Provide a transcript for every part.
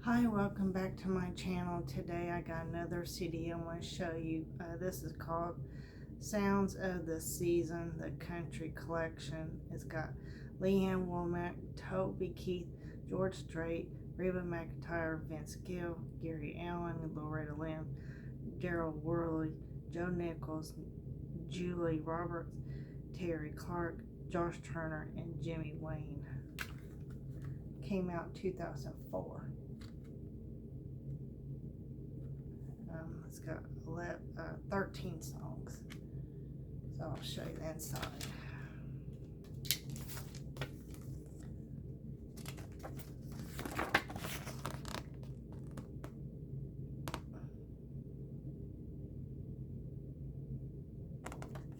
Hi, welcome back to my channel. Today I got another CD I want to show you. This is called Sounds of the Season, the Country Collection. It's got Leanne Womack, Toby Keith, George Strait, Reba McEntire, Vince Gill, Gary Allan, Loretta Lynn, Daryl Worley, Joe Nichols, Julie Roberts, Terry Clark, Josh Turner, and Jimmy Wayne. Came out in 2004. It's got 13 songs, so I'll show you the inside.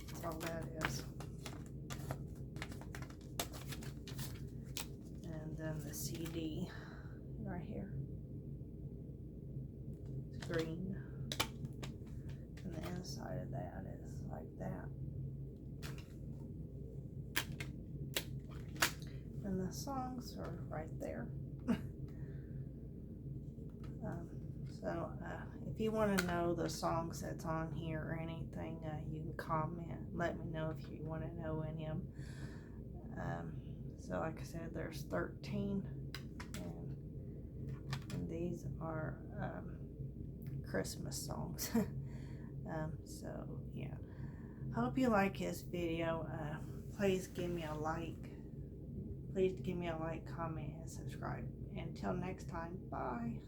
That's all that is. And then the CD right here. It's green. And the inside of that is like that. And the songs are right there. If you want to know the songs that's on here or anything, you can comment. Let me know if you want to know any of them. So like I said, there's 13. And these are Christmas songs. So yeah, hope you like this video. Please give me a like, comment, and subscribe. Until next time, bye.